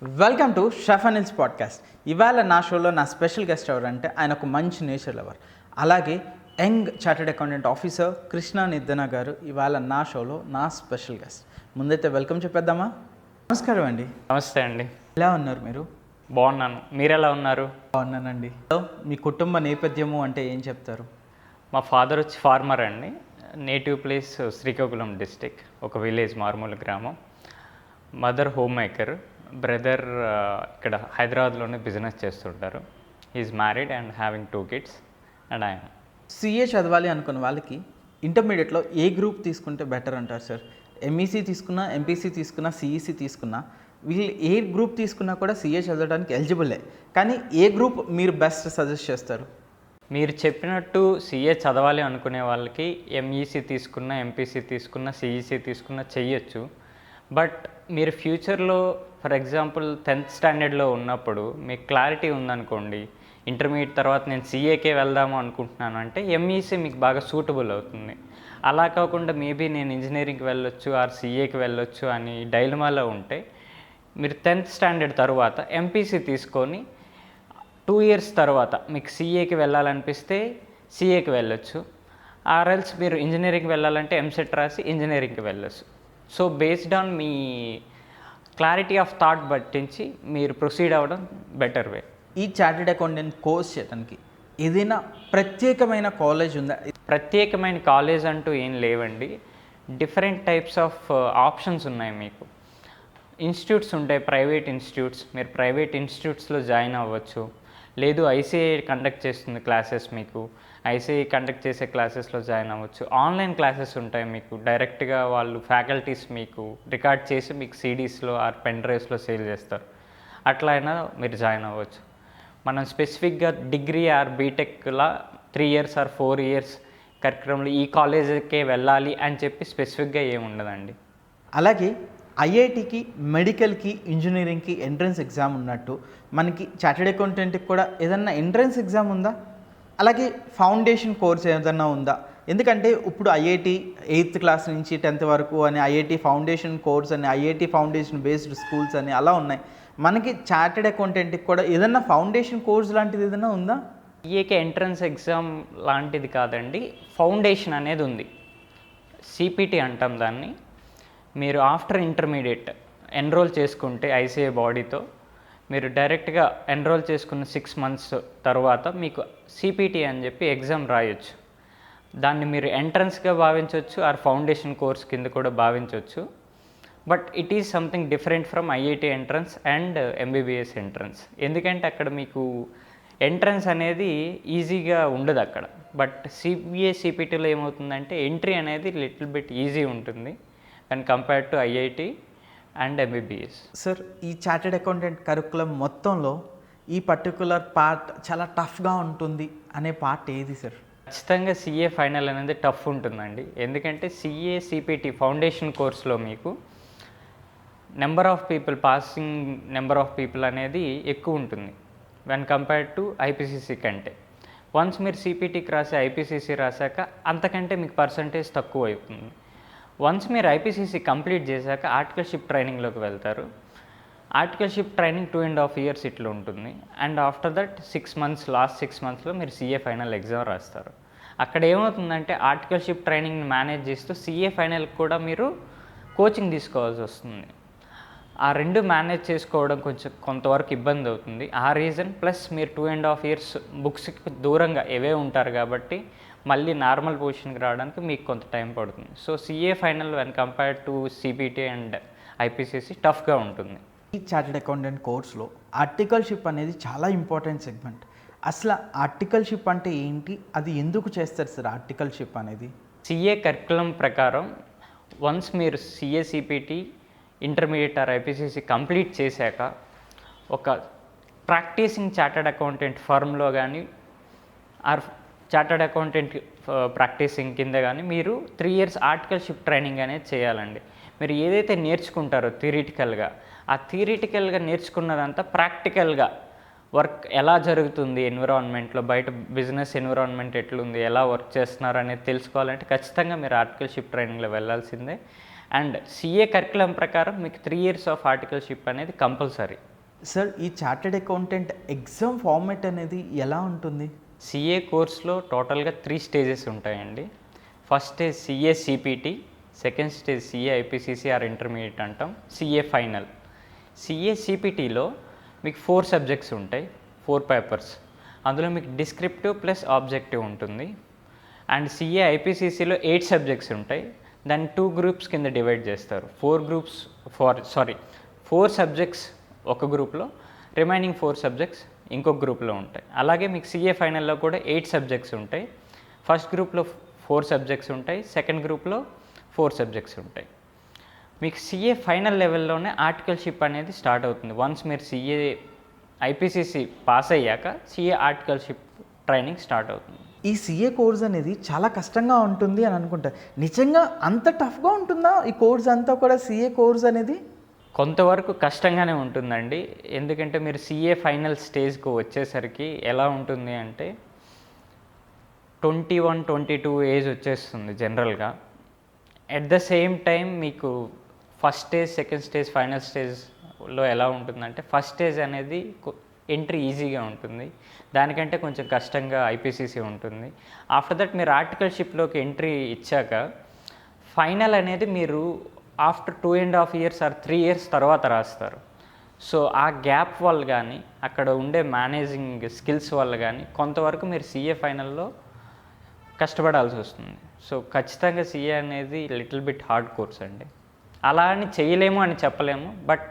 Welcome to chef Anil's podcast. ఇవాళ నా షోలో నా స్పెషల్ గెస్ట్ ఎవరంటే ఆయన ఒక మంచి నేచర్ లవర్, అలాగే young chartered accountant officer Krishna Niddana గారు ఇవాళ నా షోలో నా స్పెషల్ గెస్ట్. ముందైతే వెల్కమ్ చెప్పేద్దామా? నమస్కారం అండి. నమస్తే అండి. ఎలా ఉన్నారు మీరు? బాగున్నాను, మీరు ఎలా ఉన్నారు? బాగున్నానండి. మీ కుటుంబ నేపథ్యము అంటే ఏం చెప్తారు? మా ఫాదర్ వచ్చి ఫార్మర్ అండి. నేటివ్ ప్లేస్ శ్రీకాకుళం డిస్టిక్, ఒక విలేజ్, మారుమూల గ్రామం. మదర్ హోమ్ మేకర్, బ్రదర్ ఇక్కడ హైదరాబాద్లోనే బిజినెస్ చేస్తుంటారు. Is married and having 2 kids and I'm. CA చదవాలి అనుకున్న వాళ్ళకి ఇంటర్మీడియట్లో ఏ గ్రూప్ తీసుకుంటే బెటర్ అంటారు సార్? ఎంఈసీ తీసుకున్నా, ఎంపీసీ తీసుకున్నా, సిఈసీ తీసుకున్నా, వీళ్ళు ఏ గ్రూప్ తీసుకున్నా కూడా సిఏ చదవడానికి ఎలిజిబులే. కానీ ఏ గ్రూప్ మీరు బెస్ట్ సజెస్ట్ చేస్తారు? మీరు చెప్పినట్టు సిఏ చదవాలి అనుకునే వాళ్ళకి ఎంఈసీ తీసుకున్న, ఎంపీసీ తీసుకున్న, సిఈసీ తీసుకున్న చెయ్యొచ్చు. బట్ మీరు ఫ్యూచర్లో ఫర్ ఎగ్జాంపుల్ 10th స్టాండర్డ్లో ఉన్నప్పుడు మీకు క్లారిటీ ఉందనుకోండి, ఇంటర్మీడియట్ తర్వాత నేను సిఏకే వెళ్దాము అనుకుంటున్నాను అంటే ఎంఈసీ మీకు బాగా సూటబుల్ అవుతుంది. అలా కాకుండా మేబీ నేను ఇంజనీరింగ్కి వెళ్ళొచ్చు ఆర్ సిఏకి వెళ్ళొచ్చు అని డైలమాలో ఉంటే మీరు 10th స్టాండర్డ్ తర్వాత ఎంపీసీ తీసుకొని 2 years తర్వాత మీకు సిఏకి వెళ్ళాలనిపిస్తే సిఏకి వెళ్ళొచ్చు. ఆర్ఎల్స్ మీరు ఇంజనీరింగ్కి వెళ్ళాలంటే ఎంసెట్ రాసి ఇంజనీరింగ్కి వెళ్ళొచ్చు. సో బేస్డ్ ఆన్ మీ క్లారిటీ ఆఫ్ థాట్ బట్టించి మీరు ప్రొసీడ్ అవ్వడం బెటర్ వే. ఈ చార్టెడ్ అకౌంటెంట్ కోర్స్ చేయడానికి ఏదైనా ప్రత్యేకమైన కాలేజ్ ఉందా? ప్రత్యేకమైన కాలేజ్ అంటూ ఏం లేవండి. డిఫరెంట్ టైప్స్ ఆఫ్ ఆప్షన్స్ ఉన్నాయి మీకు. ఇన్స్టిట్యూట్స్ ఉంటాయి, ప్రైవేట్ ఇన్స్టిట్యూట్స్. మీరు ప్రైవేట్ ఇన్స్టిట్యూట్స్లో జాయిన్ అవ్వచ్చు. లేదు ఐసీఐ కండక్ట్ చేస్తుంది క్లాసెస్, మీకు ఐసీఐ కండక్ట్ చేసే క్లాసెస్లో జాయిన్ అవ్వచ్చు. ఆన్లైన్ క్లాసెస్ ఉంటాయి మీకు, డైరెక్ట్గా వాళ్ళు ఫ్యాకల్టీస్ మీకు రికార్డ్ చేసి మీకు సిడీస్లో ఆర్ పెన్ డ్రైవ్స్లో సేల్ చేస్తారు. అట్లా అయినా మీరు జాయిన్ అవ్వచ్చు. మనం స్పెసిఫిక్గా డిగ్రీ ఆర్ బీటెక్లా 3 years ఆర్ 4 years కరిక్రమంలో ఈ కాలేజీకే వెళ్ళాలి అని చెప్పి స్పెసిఫిక్గా ఏమి ఉండదండి. అలాగే ఐఐటికి, మెడికల్కి, ఇంజనీరింగ్కి ఎంట్రన్స్ ఎగ్జామ్ ఉన్నట్టు మనకి చార్టెడ్ అకౌంటెంట్కి కూడా ఏదన్నా ఎంట్రన్స్ ఎగ్జామ్ ఉందా? అలాగే ఫౌండేషన్ కోర్స్ ఏదన్నా ఉందా? ఎందుకంటే ఇప్పుడు ఐఐటి 8th class నుంచి 10th వరకు అని ఐఐటి ఫౌండేషన్ కోర్స్ అని, ఐఐటి ఫౌండేషన్ బేస్డ్ స్కూల్స్ అని అలా ఉన్నాయి. మనకి చార్టెడ్ అకౌంటెంట్కి కూడా ఏదన్నా ఫౌండేషన్ కోర్స్ లాంటిది ఏదైనా ఉందా? ఈఏకే ఎంట్రన్స్ ఎగ్జామ్ లాంటిది కాదండి, ఫౌండేషన్ అనేది ఉంది. సిపిటి అంటాం దాన్ని. మీరు ఆఫ్టర్ ఇంటర్మీడియట్ ఎన్రోల్ చేసుకుంటే ఐసీఐ బాడీతో మీరు డైరెక్ట్గా ఎన్రోల్ చేసుకున్న 6 months తర్వాత మీకు సిపిటి అని చెప్పి ఎగ్జామ్ రాయొచ్చు. దాన్ని మీరు ఎంట్రన్స్గా భావించవచ్చు ఆర్ ఫౌండేషన్ కోర్స్ కింద కూడా భావించవచ్చు. But it is something different from IIT entrance and MBBS entrance. ఎందుకంటే అక్కడ మీకు ఎంట్రన్స్ అనేది ఈజీగా ఉండదు అక్కడ. బట్ సిబిఏ సిపిటీలో ఏమవుతుందంటే ఎంట్రీ అనేది లిటిల్ బిట్ ఈజీ ఉంటుంది and compared to IIT and MBBS. Sir, ఈ చార్టెడ్ అకౌంటెంట్ కరికులం మొత్తంలో ఈ పర్టికులర్ పార్ట్ చాలా టఫ్గా ఉంటుంది అనే పార్ట్ ఏది సార్? ఖచ్చితంగా సిఏ ఫైనల్ అనేది టఫ్ ఉంటుందండి. ఎందుకంటే సిఏ సిపిటి ఫౌండేషన్ కోర్స్లో మీకు పాసింగ్ నెంబర్ ఆఫ్ పీపుల్ అనేది ఎక్కువ ఉంటుంది వెన్ కంపేర్డ్ టు ఐపీసీసీ కంటే. వన్స్ మీరు సిపిటీకి రాసి ఐపీసీసీ రాశాక అంతకంటే మీకు పర్సంటేజ్ తక్కువ అవుతుంది. వన్స్ మీరు ఐపీసీసీ కంప్లీట్ చేశాక ఆర్టికల్షిప్ ట్రైనింగ్లోకి వెళ్తారు. ఆర్టికల్షిప్ ట్రైనింగ్ 2.5 years ఇట్లా ఉంటుంది. And after that 6 months, last 6 monthsలో మీరు సిఏ ఫైనల్ ఎగ్జామ్ రాస్తారు. అక్కడ ఏమవుతుందంటే ఆర్టికల్షిప్ ట్రైనింగ్ని మేనేజ్ చేస్తూ సిఏ ఫైనల్కి కూడా మీరు కోచింగ్ తీసుకోవాల్సి వస్తుంది. ఆ 2 మేనేజ్ చేసుకోవడం కొంతవరకు ఇబ్బంది అవుతుంది. ఆ రీజన్ ప్లస్ మీరు 2.5 years బుక్స్కి దూరంగా ఎవే ఉంటారు కాబట్టి మళ్ళీ నార్మల్ పొజిషన్కి రావడానికి మీకు కొంత టైం పడుతుంది. So CA final when compared to CPT and IPCC టఫ్గా ఉంటుంది. ఈ చార్టెడ్ అకౌంటెంట్ కోర్స్లో ఆర్టికల్షిప్ అనేది చాలా ఇంపార్టెంట్ సెగ్మెంట్. అసలు ఆర్టికల్షిప్ అంటే ఏంటి, అది ఎందుకు చేస్తారు సార్ ఆర్టికల్షిప్ అనేది? సిఏ కరికులం ప్రకారం వన్స్ మీరు CA CPT intermediate or IPCC complete చేశాక ఒక ప్రాక్టీసింగ్ చార్టెడ్ అకౌంటెంట్ ఫర్మ్లో కానీ ఆర్ చార్టెడ్ అకౌంటెంట్ ప్రాక్టీసింగ్ కింద కానీ మీరు 3 years ఆర్టికల్షిప్ ట్రైనింగ్ అనేది చేయాలండి. మీరు ఏదైతే నేర్చుకుంటారో థియరిటికల్గా, ఆ థియరిటికల్గా నేర్చుకున్నదంతా ప్రాక్టికల్గా వర్క్ ఎలా జరుగుతుంది ఎన్విరాన్మెంట్లో, బయట బిజినెస్ ఎన్విరాన్మెంట్ ఎట్లుంది, ఎలా వర్క్ చేస్తున్నారు అనేది తెలుసుకోవాలంటే ఖచ్చితంగా మీరు ఆర్టికల్షిప్ ట్రైనింగ్లో వెళ్ళాల్సిందే. అండ్ సిఏ కరికులం ప్రకారం మీకు 3 years ఆఫ్ ఆర్టికల్షిప్ అనేది కంపల్సరీ. సార్ ఈ చార్టెడ్ అకౌంటెంట్ ఎగ్జామ్ ఫార్మాట్ అనేది ఎలా ఉంటుంది? సిఏ కోర్స్లో టోటల్గా 3 స్టేజెస్ ఉంటాయండి. First stage CA CPT, second stage CA IPCC are intermediate అంటాం, సిఏ ఫైనల్. సిఏ సిపిటిలో మీకు 4 సబ్జెక్ట్స్ ఉంటాయి, 4 పేపర్స్. అందులో మీకు డిస్క్రిప్టివ్ ప్లస్ ఆబ్జెక్టివ్ ఉంటుంది. అండ్ సిఏ ఐపీసీసీలో 8 సబ్జెక్ట్స్ ఉంటాయి. దాన్ని 2 గ్రూప్స్ కింద డివైడ్ చేస్తారు. 4 సబ్జెక్ట్స్ ఒక గ్రూప్లో, రిమైనింగ్ 4 సబ్జెక్ట్స్ ఇంకొక గ్రూప్లో ఉంటాయి. అలాగే మీకు సిఏ ఫైనల్లో కూడా 8 సబ్జెక్ట్స్ ఉంటాయి. ఫస్ట్ గ్రూప్లో 4 సబ్జెక్ట్స్ ఉంటాయి, సెకండ్ గ్రూప్లో 4 సబ్జెక్ట్స్ ఉంటాయి. మీకు సిఏ ఫైనల్ లెవెల్లోనే ఆర్టికల్షిప్ అనేది స్టార్ట్ అవుతుంది. వన్స్ మీరు సిఏ ఐపీసీసీ పాస్ అయ్యాక సిఏ ఆర్టికల్షిప్ ట్రైనింగ్ స్టార్ట్ అవుతుంది. ఈ సిఏ కోర్స్ అనేది చాలా కష్టంగా ఉంటుంది అని అనుకుంటా. నిజంగా అంత టఫ్గా ఉంటుందా ఈ కోర్స్ అంతా కూడా, సిఏ కోర్స్ అనేది? కొంతవరకు కష్టంగానే ఉంటుందండి. ఎందుకంటే మీరు సిఏ ఫైనల్ స్టేజ్కి వచ్చేసరికి ఎలా ఉంటుంది అంటే 21-22 ఏజ్ వచ్చేస్తుంది జనరల్గా. ఎట్ ద సేమ్ టైం మీకు first stage, second stage, final స్టేజ్లో ఎలా ఉంటుందంటే ఫస్ట్ స్టేజ్ అనేది ఎంట్రీ ఈజీగా ఉంటుంది, దానికంటే కొంచెం కష్టంగా ఐపీసీసీ ఉంటుంది. ఆఫ్టర్ దట్ మీరు ఆర్టికల్షిప్లోకి ఎంట్రీ ఇచ్చాక ఫైనల్ అనేది మీరు ఆఫ్టర్ 2.5 years ఆర్ 3 years తర్వాత రాస్తారు. సో ఆ గ్యాప్ వల్ల కానీ అక్కడ ఉండే మేనేజింగ్ స్కిల్స్ వల్ల కానీ కొంతవరకు మీరు సిఏ ఫైనల్లో కష్టపడాల్సి వస్తుంది. సో ఖచ్చితంగా సిఏ అనేది లిటిల్ బిట్ హార్డ్ కోర్స్ అండి. అలా అని చేయలేము అని చెప్పలేము, but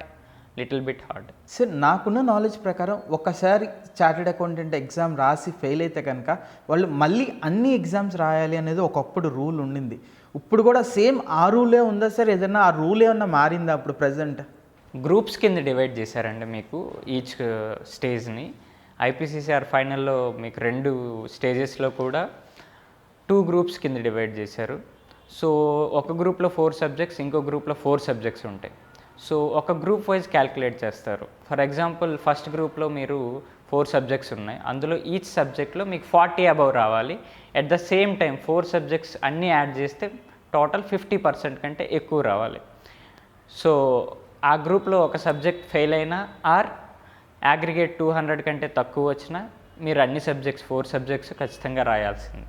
little bit hard. Sir నాకున్న నాలెడ్జ్ ప్రకారం ఒకసారి చార్టెడ్ అకౌంటెంట్ ఎగ్జామ్ రాసి ఫెయిల్ అయితే కనుక వాళ్ళు మళ్ళీ అన్ని ఎగ్జామ్స్ రాయాలి అనేది ఒకప్పుడు రూల్ ఉండింది. ఇప్పుడు కూడా సేమ్ ఆ రూలే ఉందా సార్? ఏదన్నా ఆ రూల్ ఏమన్నా మారిందా అప్పుడు ప్రజెంట్? గ్రూప్స్ కింద డివైడ్ చేశారండి మీకు ఈచ్ స్టేజ్ని. ఐపీసీసీఆర్ ఫైనల్లో మీకు 2 స్టేజెస్లో కూడా 2 గ్రూప్స్ కింద డివైడ్ చేశారు. సో ఒక గ్రూప్లో 4 సబ్జెక్ట్స్, ఇంకో గ్రూప్లో 4 సబ్జెక్ట్స్ ఉంటాయి. సో ఒక గ్రూప్ వైజ్ క్యాల్కులేట్ చేస్తారు. ఫర్ ఎగ్జాంపుల్ ఫస్ట్ గ్రూప్లో మీరు 4 సబ్జెక్ట్స్ ఉన్నాయి, అందులో ఈచ్ సబ్జెక్ట్లో మీకు 40 అబవ్ రావాలి. At the same time 4 subjects అన్నీ యాడ్ చేస్తే టోటల్ 50% కంటే ఎక్కువ రావాలి. సో ఆ గ్రూప్లో ఒక సబ్జెక్ట్ ఫెయిల్ అయినా ఆర్ అగ్రిగేట్ 200 కంటే తక్కువ వచ్చినా మీరు అన్ని సబ్జెక్ట్స్ 4 సబ్జెక్ట్స్ ఖచ్చితంగా రాయాల్సిందే.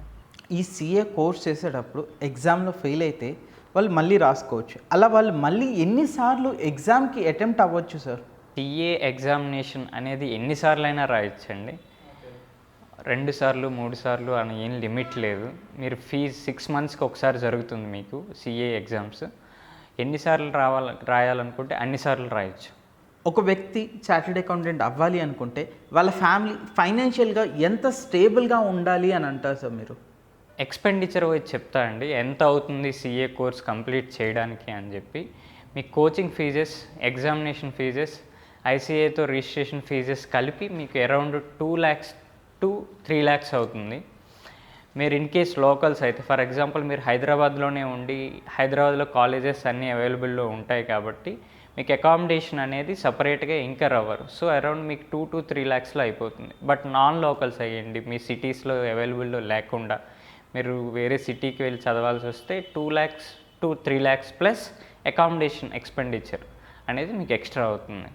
ఈ సిఏ కోర్స్ చేసేటప్పుడు ఎగ్జామ్లో ఫెయిల్ అయితే వాళ్ళు మళ్ళీ రాసుకోవచ్చు. అలా వాళ్ళు మళ్ళీ ఎన్నిసార్లు ఎగ్జామ్కి అటెంప్ట్ అవ్వచ్చు సార్? సిఏ ఎగ్జామినేషన్ అనేది ఎన్నిసార్లు అయినా రాయొచ్చండి. 2 సార్లు 3 సార్లు అని ఏం లిమిట్ లేదు. మీరు ఫీజ్ 6 monthsకి ఒకసారి జరుగుతుంది మీకు సిఏ ఎగ్జామ్స్. ఎన్నిసార్లు రాయాలనుకుంటే అన్నిసార్లు రాయొచ్చు. ఒక వ్యక్తి చార్టెడ్ అకౌంటెంట్ అవ్వాలి అనుకుంటే వాళ్ళ ఫ్యామిలీ ఫైనాన్షియల్గా ఎంత స్టేబుల్గా ఉండాలి అని అంటారు సార్ మీరు? ఎక్స్పెండిచర్ వైజ్ చెప్తా అండి, ఎంత అవుతుంది సిఏ కోర్స్ కంప్లీట్ చేయడానికి అని చెప్పి. మీ కోచింగ్ ఫీజెస్, ఎగ్జామినేషన్ ఫీజెస్, ఐసీఏతో రిజిస్ట్రేషన్ ఫీజెస్ కలిపి మీకు అరౌండ్ 2 lakhs to 3 lakhs అవుతుంది. మీరు ఇన్ కేస్ లోకల్స్ అయితే, ఫర్ ఎగ్జాంపుల్ మీరు హైదరాబాద్లోనే ఉండి హైదరాబాద్లో కాలేజెస్ అన్నీ అవైలబుల్లో ఉంటాయి కాబట్టి మీకు అకామిడేషన్ అనేది సపరేట్గా ఇంకర్ అవ్వరు. సో అరౌండ్ మీకు 2 to 3 lakhsలో అయిపోతుంది. బట్ నాన్ లోకల్స్ అయ్యండి, మీ సిటీస్లో అవైలబుల్లో లేకుండా మీరు వేరే సిటీకి వెళ్ళి చదవాల్సి వస్తే 2 lakhs to 3 lakhs plus accommodation expenditure అనేది మీకు ఎక్స్ట్రా అవుతుంది.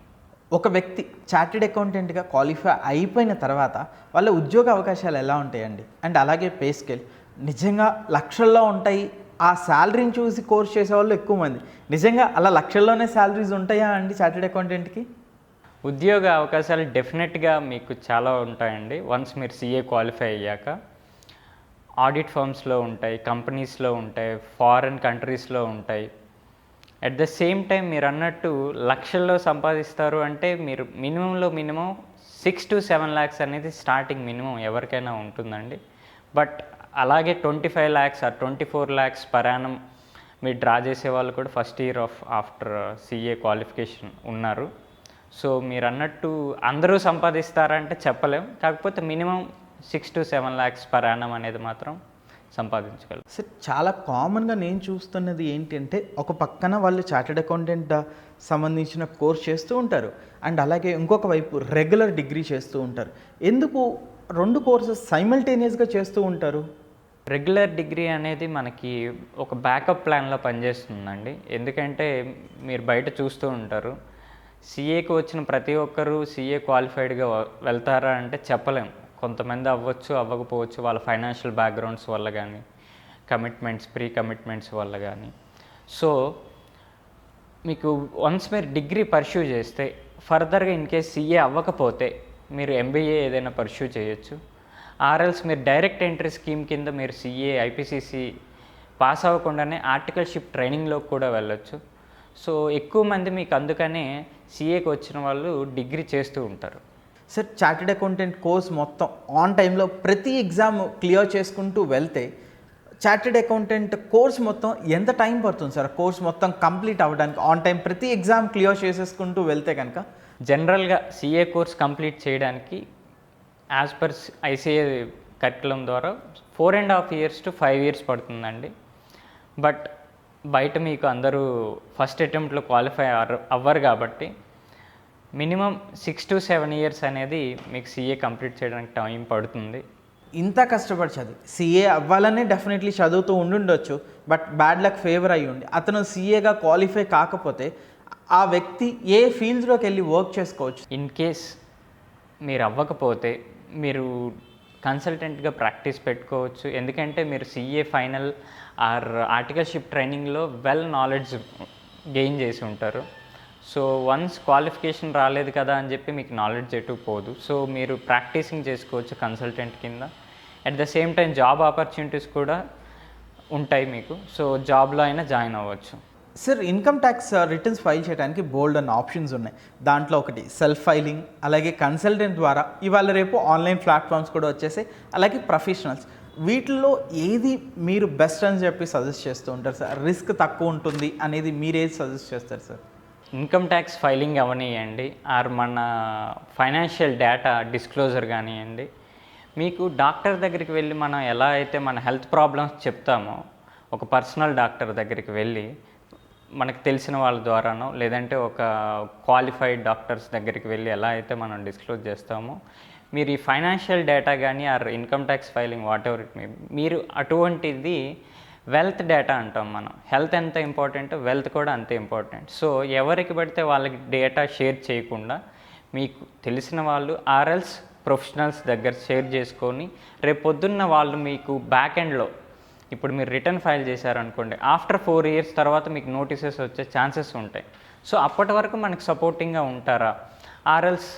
ఒక వ్యక్తి చార్టెడ్ అకౌంటెంట్గా క్వాలిఫై అయిపోయిన తర్వాత వాళ్ళ ఉద్యోగ అవకాశాలు ఎలా ఉంటాయండి? అండ్ అలాగే పే స్కేల్ నిజంగా లక్షల్లో ఉంటాయి. ఆ శాలరీని చూసి కోర్స్ చేసేవాళ్ళు ఎక్కువ మంది. నిజంగా అలా లక్షల్లోనే శాలరీస్ ఉంటాయా అండి చార్టెడ్ అకౌంటెంట్కి? ఉద్యోగ అవకాశాలు డెఫినెట్గా మీకు చాలా ఉంటాయండి. వన్స్ మీరు సిఏ క్వాలిఫై అయ్యాక ఆడిట్ ఫర్మ్స్లో ఉంటాయి, కంపెనీస్లో ఉంటాయి, ఫారిన్ కంట్రీస్లో ఉంటాయి. అట్ ద సేమ్ టైం మీరు అన్నట్టు లక్షల్లో సంపాదిస్తారు అంటే మీరు మినిమం 6 to 7 lakhs అనేది స్టార్టింగ్ మినిమం ఎవరికైనా ఉంటుందండి. బట్ అలాగే 25 lakhs or 24 lakhs per annum మీరు డ్రా చేసే వాళ్ళు కూడా first year after CA qualification ఉన్నారు. సో మీరు అన్నట్టు అందరూ సంపాదిస్తారంటే చెప్పలేం, కాకపోతే minimum 6 to 7 lakhs per annum అనేది మాత్రం సంపాదించగలరు. సార్ చాలా కామన్గా నేను చూస్తున్నది ఏంటంటే ఒక పక్కన వాళ్ళు చార్టెడ్ అకౌంటెంట్ సంబంధించిన కోర్స్ చేస్తూ ఉంటారు, అండ్ అలాగే ఇంకొక వైపు రెగ్యులర్ డిగ్రీ చేస్తూ ఉంటారు. ఎందుకు 2 కోర్సెస్ సైమల్టేనియస్గా చేస్తూ ఉంటారు? రెగ్యులర్ డిగ్రీ అనేది మనకి ఒక బ్యాకప్ ప్లాన్లో పనిచేస్తుందండి. ఎందుకంటే మీరు బయట చూస్తూ ఉంటారు. సీఏకి వచ్చిన ప్రతి ఒక్కరూ సీఏ క్వాలిఫైడ్గా వెళ్తారా అంటే చెప్పలేం. కొంతమంది అవ్వచ్చు, అవ్వకపోవచ్చు. వాళ్ళ ఫైనాన్షియల్ బ్యాక్గ్రౌండ్స్ వల్ల కానీ, ప్రీ కమిట్మెంట్స్ వల్ల కానీ. సో మీకు వన్స్ మీరు డిగ్రీ పర్స్యూ చేస్తే ఫర్దర్గా ఇన్ కేస్ సీఏ అవ్వకపోతే మీరు ఎంబీఏ ఏదైనా పర్స్యూ చేయొచ్చు. ఆర్ఎల్స్ మీరు డైరెక్ట్ ఎంట్రీ స్కీమ్ కింద మీరు సీఏ ఐపీసీసీ పాస్ అవ్వకుండానే ఆర్టికల్షిప్ ట్రైనింగ్లోకి కూడా వెళ్ళొచ్చు. సో ఎక్కువ మంది మీకు అందుకనే సీఏకి వచ్చిన వాళ్ళు డిగ్రీ చేస్తూ ఉంటారు. సార్, చార్టెడ్ అకౌంటెంట్ కోర్స్ మొత్తం ఆన్ టైంలో ప్రతి ఎగ్జామ్ క్లియర్ చేసుకుంటూ వెళ్తే చార్టెడ్ అకౌంటెంట్ కోర్స్ మొత్తం ఎంత టైం పడుతుంది సార్? కోర్స్ మొత్తం కంప్లీట్ అవ్వడానికి ఆన్ టైం ప్రతి ఎగ్జామ్ క్లియర్ చేసేసుకుంటూ వెళ్తే కనుక జనరల్గా సీఏ కోర్స్ కంప్లీట్ చేయడానికి యాజ్ పర్ ఐసీఏ కరికులం ద్వారా 4.5 years to 5 years పడుతుందండి. బట్ బయట మీకు అందరూ ఫస్ట్ అటెంప్ట్లో క్వాలిఫై అవ్వరు కాబట్టి మినిమం 6 to 7 years అనేది మీకు సీఏ కంప్లీట్ చేయడానికి టైం పడుతుంది. ఇంత కష్టపడి చదివి సీఏ అవ్వాలనే డెఫినెట్లీ చదువుతూ ఉండుండొచ్చు. బట్ బ్యాడ్ లక్ ఫేవర్ అయ్యి ఉండి అతను సీఏగా క్వాలిఫై కాకపోతే ఆ వ్యక్తి ఏ ఫీల్డ్లోకి వెళ్ళి వర్క్ చేసుకోవచ్చు? ఇన్ కేస్ మీరు అవ్వకపోతే మీరు కన్సల్టెంట్గా ప్రాక్టీస్ పెట్టుకోవచ్చు. ఎందుకంటే మీరు సీఏ ఫైనల్ ఆర్ ఆర్టికల్షిప్ ట్రైనింగ్లో వెల్ నాలెడ్జ్ గెయిన్ చేసి ఉంటారు. సో వన్స్ క్వాలిఫికేషన్ రాలేదు కదా అని చెప్పి మీకు నాలెడ్జ్ ఎటు పోదు. సో మీరు ప్రాక్టీసింగ్ చేసుకోవచ్చు కన్సల్టెంట్ కింద. At the same time job opportunities కూడా ఉంటాయి మీకు. సో జాబ్లో అయినా జాయిన్ అవ్వచ్చు. Sir, income tax returns file చేయడానికి బోల్డ్ అన్న ఆప్షన్స్ ఉన్నాయి. దాంట్లో ఒకటి సెల్ఫ్ ఫైలింగ్, అలాగే కన్సల్టెంట్ ద్వారా, ఇవాళ రేపు ఆన్లైన్ ప్లాట్ఫామ్స్ కూడా వచ్చేసాయి, అలాగే ప్రొఫెషనల్స్. వీటిల్లో ఏది మీరు బెస్ట్ అని చెప్పి సజెస్ట్ చేస్తూ ఉంటారు సార్? రిస్క్ తక్కువ ఉంటుంది అనేది మీరు ఏది సజెస్ట్ చేస్తారు సార్? ఇన్కమ్ ట్యాక్స్ ఫైలింగ్ అవనియండి, ఆర్ మన ఫైనాన్షియల్ డేటా డిస్క్లోజర్ కానివ్వండి. మీకు డాక్టర్ దగ్గరికి వెళ్ళి మనం ఎలా అయితే మన హెల్త్ ప్రాబ్లమ్స్ చెప్తామో, ఒక పర్సనల్ డాక్టర్ దగ్గరికి వెళ్ళి మనకు తెలిసిన వాళ్ళ ద్వారానో లేదంటే ఒక క్వాలిఫైడ్ డాక్టర్స్ దగ్గరికి వెళ్ళి ఎలా అయితే మనం డిస్క్లోజ్ చేస్తామో, మీరు ఈ ఫైనాన్షియల్ డేటా కానీ or income tax filing what ever it may, మీరు అటువంటిది వెల్త్ డేటా అంటాం మనం. హెల్త్ ఎంత ఇంపార్టెంట్, వెల్త్ కూడా అంతే ఇంపార్టెంట్. సో ఎవరికి పడితే వాళ్ళకి డేటా షేర్ చేయకుండా మీకు తెలిసిన వాళ్ళు ఆర్ఎల్స్ ప్రొఫెషనల్స్ దగ్గర షేర్ చేసుకొని, రేపు పొద్దున్న వాళ్ళు మీకు బ్యాక్ ఎండ్లో ఇప్పుడు మీరు రిటర్న్ ఫైల్ చేశారనుకోండి, ఆఫ్టర్ 4 years తర్వాత మీకు నోటీసెస్ వచ్చే ఛాన్సెస్ ఉంటాయి. సో అప్పటి వరకు మనకి సపోర్టింగ్గా ఉంటారా, ఆర్ఎల్స్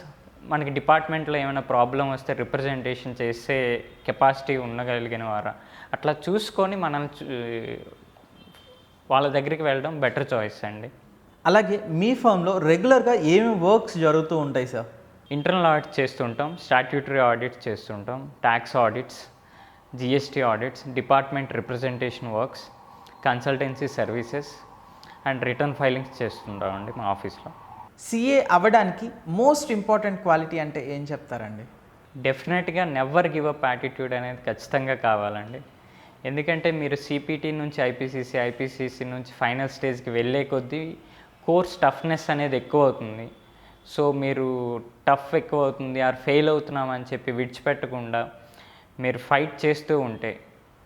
మనకి డిపార్ట్మెంట్లో ఏమైనా ప్రాబ్లం వస్తే రిప్రజెంటేషన్ చేసే కెపాసిటీ ఉండగలిగిన వారా, అట్లా చూసుకొని మనం వాళ్ళ దగ్గరికి వెళ్ళడం బెటర్ చాయిస్ అండి. అలాగే మీ ఫర్మ్లో రెగ్యులర్గా ఏమేమి వర్క్స్ జరుగుతూ ఉంటాయి సార్? ఇంటర్నల్ ఆడిట్స్ చేస్తుంటాం, స్టాట్యూటరీ ఆడిట్స్ చేస్తుంటాం, tax audits, GST audits, department representation works, consultancy services and return filings చేస్తుంటామండి మా ఆఫీస్లో. సిఏ అవ్వడానికి మోస్ట్ ఇంపార్టెంట్ క్వాలిటీ అంటే ఏం చెప్తారండి? డెఫినెట్గా నెవర్ గివ్ అప్ యాటిట్యూడ్ అనేది ఖచ్చితంగా కావాలండి. ఎందుకంటే మీరు సిపిటి నుంచి ఐపీసీసీ నుంచి ఫైనల్ స్టేజ్కి వెళ్ళే కొద్దీ కోర్స్ టఫ్నెస్ అనేది ఎక్కువ అవుతుంది. సో మీరు టఫ్ ఎక్కువ అవుతుంది ఆర్ ఫెయిల్ అవుతున్నామని చెప్పి విడిచిపెట్టకుండా మీరు ఫైట్ చేస్తూ ఉంటే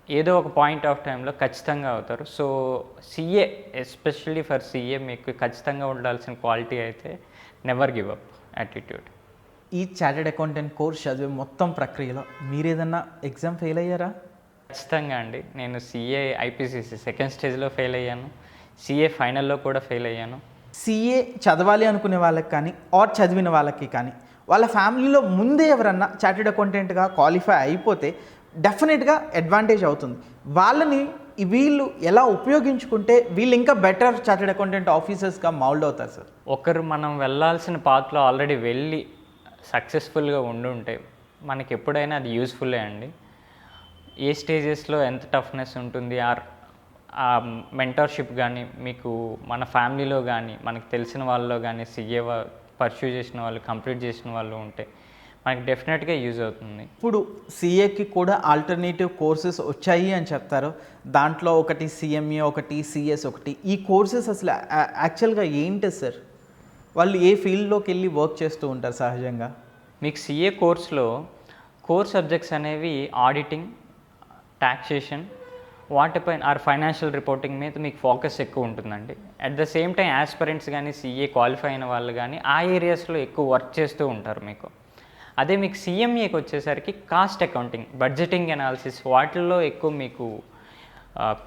ఏదో ఒక పాయింట్ ఆఫ్ టైంలో ఖచ్చితంగా అవుతారు. So CA, especially for CA, మీకు ఖచ్చితంగా ఉండాల్సిన క్వాలిటీ అయితే నెవర్ గివ్ అప్ యాటిట్యూడ్. ఈ చార్టెడ్ అకౌంటెంట్ కోర్స్ చదివే మొత్తం ప్రక్రియలో మీరు ఏదన్నా ఎగ్జామ్ ఫెయిల్ అయ్యారా? ఖచ్చితంగా అండి. నేను సిఏ ఐపీసీసీ సెకండ్ స్టేజ్లో ఫెయిల్ అయ్యాను, సిఏ ఫైనల్లో కూడా ఫెయిల్ అయ్యాను. సిఏ చదవాలి అనుకునే వాళ్ళకి కానీ ఆర్ చదివిన వాళ్ళకి కానీ వాళ్ళ ఫ్యామిలీలో ముందే ఎవరన్నా చార్టెడ్ అకౌంటెంట్గా క్వాలిఫై అయిపోతే డెఫినెట్గా అడ్వాంటేజ్ అవుతుంది. వాళ్ళని వీళ్ళు ఎలా ఉపయోగించుకుంటే వీళ్ళు ఇంకా బెటర్ చార్టెడ్ అకౌంటెంట్ ఆఫీసర్స్గా మౌల్డ్ అవుతారు సార్? ఒకరు మనం వెళ్ళాల్సిన పాత్లో ఆల్రెడీ వెళ్ళి సక్సెస్ఫుల్గా ఉండుంటే మనకి ఎప్పుడైనా అది యూస్ఫుల్లే అండి. ఏ స్టేజెస్లో ఎంత టఫ్నెస్ ఉంటుంది, ఆర్ ఆ మెంటర్షిప్ కానీ మీకు మన ఫ్యామిలీలో కానీ మనకు తెలిసిన వాళ్ళలో కానీ సిఏ పర్స్యూ చేసిన వాళ్ళు, కంప్లీట్ చేసిన వాళ్ళు ఉంటే మనకి డెఫినెట్గా యూజ్ అవుతుంది. ఇప్పుడు సిఏకి కూడా ఆల్టర్నేటివ్ కోర్సెస్ వచ్చాయి అని చెప్తారు. దాంట్లో ఒకటి సిఎంఏ, ఒకటి సిఎస్, ఒకటి. ఈ కోర్సెస్ అసలు యాక్చువల్గా ఏంటి సార్? వాళ్ళు ఏ ఫీల్డ్లోకి వెళ్ళి వర్క్ చేస్తూ ఉంటారు సహజంగా? మీకు సిఏ కోర్స్లో కోర్ సబ్జెక్ట్స్ అనేవి ఆడిటింగ్, టాక్సేషన్ వాటిపైన ఆర్ ఫైనాన్షియల్ రిపోర్టింగ్ మీద మీకు ఫోకస్ ఎక్కువ ఉంటుందండి. At the same time aspirants కానీ సీఏ క్వాలిఫై అయిన వాళ్ళు కానీ ఆ ఏరియాస్లో ఎక్కువ వర్క్ చేస్తూ ఉంటారు మీకు. అదే మీకు సీఎంఏకి వచ్చేసరికి కాస్ట్ అకౌంటింగ్, బడ్జెటింగ్ అనాలిసిస్ వాటిల్లో ఎక్కువ మీకు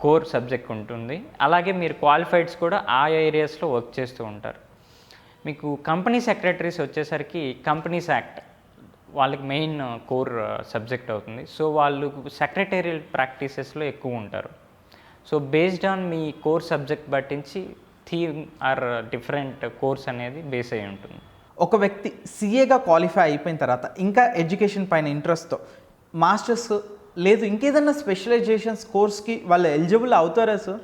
కోర్ సబ్జెక్ట్ ఉంటుంది. అలాగే మీరు క్వాలిఫైడ్స్ కూడా ఆ ఏరియాస్లో వర్క్ చేస్తూ ఉంటారు. మీకు కంపెనీ సెక్రటరీస్ వచ్చేసరికి కంపెనీస్ యాక్ట్ వాళ్ళకి మెయిన్ కోర్ సబ్జెక్ట్ అవుతుంది. సో వాళ్ళు సెక్రటేరియల్ ప్రాక్టీసెస్లో ఎక్కువ ఉంటారు. సో బేస్డ్ ఆన్ మీ కోర్ సబ్జెక్ట్ బట్టించి థీమ్ ఆర్ డిఫరెంట్ కోర్స్ అనేది బేస్ అయి ఉంటుంది. ఒక వ్యక్తి సీఏగా క్వాలిఫై అయిపోయిన తర్వాత ఇంకా ఎడ్యుకేషన్ పైన ఇంట్రెస్ట్తో మాస్టర్స్ లేదు ఇంకేదన్నా స్పెషలైజేషన్స్ కోర్స్కి వాళ్ళు ఎలిజిబుల్ అవుతారా సార్?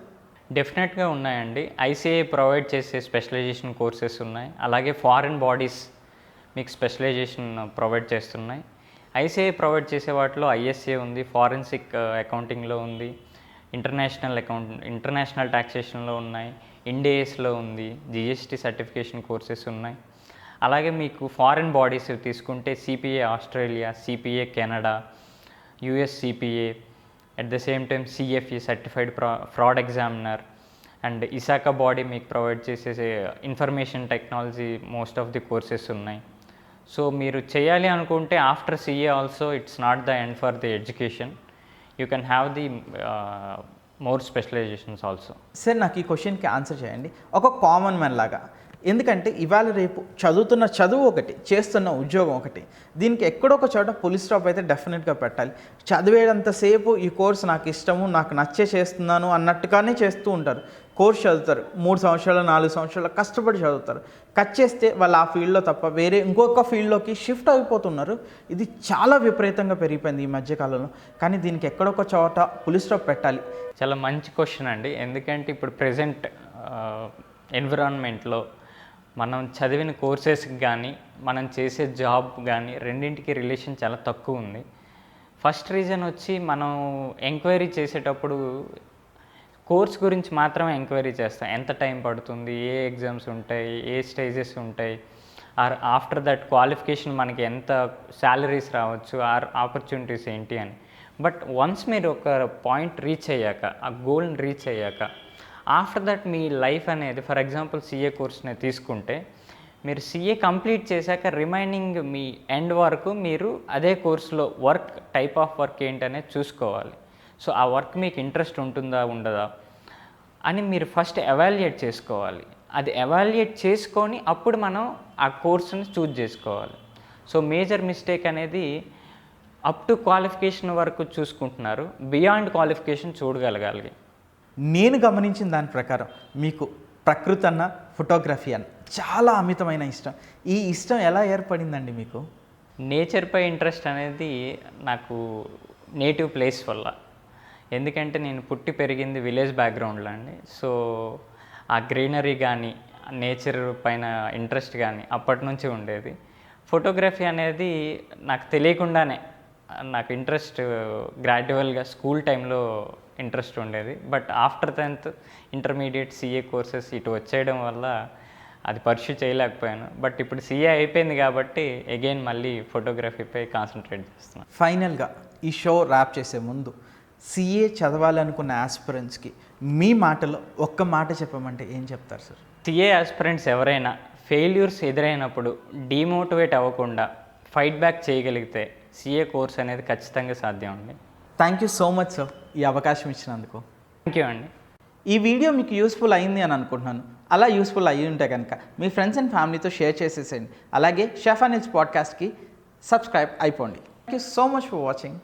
డెఫినెట్గా ఉన్నాయండి. ఐసీఏ ప్రొవైడ్ చేసే స్పెషలైజేషన్ కోర్సెస్ ఉన్నాయి. అలాగే ఫారిన్ బాడీస్ మీకు స్పెషలైజేషన్ ప్రొవైడ్ చేస్తున్నాయి. ఐసీఐ ప్రొవైడ్ చేసే వాటిలో ఐఎస్ఏ ఉంది, ఫారెన్సిక్ అకౌంటింగ్లో ఉంది, ఇంటర్నేషనల్ టాక్సేషన్లో ఉన్నాయి, ఇండిఏఎస్లో ఉంది, జిఎస్టీ సర్టిఫికేషన్ కోర్సెస్ ఉన్నాయి. అలాగే మీకు ఫారిన్ బాడీస్ తీసుకుంటే CPA Australia, CPA Canada, US CPA, at the same time CFE certified fraud examiner and ISACA body మీకు ప్రొవైడ్ చేసే information technology most of the courses ఉన్నాయి. సో మీరు చేయాలి అనుకుంటే after CA also it's not the end for the education, you can have the more specialisations also. Sir నాకు ఈ క్వశ్చన్కి answer చేయండి ఒక కామన్ మ్యాన్ లాగా. ఎందుకంటే ఇవాళ రేపు చదువుతున్న చదువు ఒకటి, చేస్తున్న ఉద్యోగం ఒకటి. దీనికి ఎక్కడో ఒక చోట పులి స్టాప్ అయితే డెఫినెట్గా పెట్టాలి. చదివేటంతసేపు ఈ కోర్స్ నాకు ఇష్టము, నాకు నచ్చే చేస్తున్నాను అన్నట్టుగానే చేస్తూ ఉంటారు. కోర్స్ చదువుతారు, 3 సంవత్సరాలు 4 సంవత్సరాలు కష్టపడి చదువుతారు. కట్ చేస్తే వాళ్ళు ఆ ఫీల్డ్లో తప్ప వేరే ఇంకొక ఫీల్డ్లోకి షిఫ్ట్ అయిపోతున్నారు. ఇది చాలా విపరీతంగా పెరిగిపోయింది ఈ మధ్యకాలంలో. కానీ దీనికి ఎక్కడొక చోట పులి స్టాప్ పెట్టాలి. చాలా మంచి క్వశ్చన్ అండి. ఎందుకంటే ఇప్పుడు ప్రజెంట్ ఎన్విరాన్మెంట్లో మనం చదివిన కోర్సెస్కి కానీ మనం చేసే జాబ్ కానీ రెండింటికి రిలేషన్ చాలా తక్కువ ఉంది. ఫస్ట్ రీజన్ వచ్చి మనం ఎంక్వైరీ చేసేటప్పుడు కోర్స్ గురించి మాత్రమే ఎంక్వైరీ చేస్తాం. ఎంత టైం పడుతుంది, ఏ ఎగ్జామ్స్ ఉంటాయి, ఏ స్టేజెస్ ఉంటాయి, ఆర్ ఆఫ్టర్ దట్ క్వాలిఫికేషన్ మనకి ఎంత శాలరీస్ రావచ్చు, ఆర్ ఆపర్చునిటీస్ ఏంటి అని. బట్ వన్స్ మీరు ఒక పాయింట్ రీచ్ అయ్యాక, ఆ గోల్ని రీచ్ అయ్యాక ఆఫ్టర్ దట్ మీ లైఫ్ అనేది, ఫర్ ఎగ్జాంపుల్ సీఏ కోర్స్ని తీసుకుంటే మీరు సీఏ కంప్లీట్ చేశాక రిమైనింగ్ మీ ఎండ్ వరకు మీరు అదే కోర్సులో వర్క్, టైప్ ఆఫ్ వర్క్ ఏంటనేది చూసుకోవాలి. సో ఆ వర్క్ మీకు ఇంట్రెస్ట్ ఉంటుందా ఉండదా అని మీరు ఫస్ట్ ఎవాల్యుయేట్ చేసుకోవాలి. అది ఎవాల్యుయేట్ చేసుకొని అప్పుడు మనం ఆ కోర్సుని చూజ్ చేసుకోవాలి. సో మేజర్ మిస్టేక్ అనేది అప్ టు క్వాలిఫికేషన్ వరకు చూసుకుంటున్నారు, బియాండ్ క్వాలిఫికేషన్ చూడగలగాలి. నేను గమనించిన దాని ప్రకారం మీకు ప్రకృతి అన్న, ఫోటోగ్రఫీ అన్న చాలా అమితమైన ఇష్టం. ఈ ఇష్టం ఎలా ఏర్పడిందండి మీకు? నేచర్పై ఇంట్రెస్ట్ అనేది నాకు నేటివ్ ప్లేస్ వల్ల. ఎందుకంటే నేను పుట్టి పెరిగింది విలేజ్ బ్యాక్గ్రౌండ్లో అండి. సో ఆ గ్రీనరీ కానీ, నేచర్ పైన ఇంట్రెస్ట్ కానీ అప్పటి నుంచి ఉండేది. ఫోటోగ్రఫీ అనేది నాకు తెలియకుండానే నాకు ఇంట్రెస్ట్ గ్రాడ్యువల్గా స్కూల్ టైంలో ఇంట్రెస్ట్ ఉండేది. But after 10th intermediate CA courses ఇటు వచ్చేయడం వల్ల అది పర్స్యూ చేయలేకపోయాను. బట్ ఇప్పుడు సీఏ అయిపోయింది కాబట్టి అగైన్ మళ్ళీ ఫోటోగ్రఫీపై కాన్సన్ట్రేట్ చేస్తున్నాను. ఫైనల్గా ఈ షో ర్యాప్ చేసే ముందు సీఏ చదవాలనుకున్న ఆస్పిరెంట్స్కి మీ మాటలో ఒక్క మాట చెప్పమంటే ఏం చెప్తారు సార్? సీఏ ఆస్పిరెంట్స్ ఎవరైనా ఫెయిల్యూర్స్ ఎదురైనప్పుడు డీమోటివేట్ అవ్వకుండా ఫైట్ బ్యాక్ చేయగలిగితే సీఏ కోర్స్ అనేది ఖచ్చితంగా సాధ్యం అండి. Thank you so much sir ఈ అవకాశం ఇచ్చినందుకు. థ్యాంక్ యూ అండి. ఈ వీడియో మీకు యూస్ఫుల్ అయింది అని అనుకుంటున్నాను. అలా యూస్ఫుల్ అయ్యి ఉంటే కనుక మీ ఫ్రెండ్స్ అండ్ ఫ్యామిలీతో షేర్ చేసేసేయండి. అలాగే షెఫ్ అనిల్స్ పాడ్కాస్ట్కి సబ్స్క్రైబ్ అయిపోండి. Thank you so much for watching.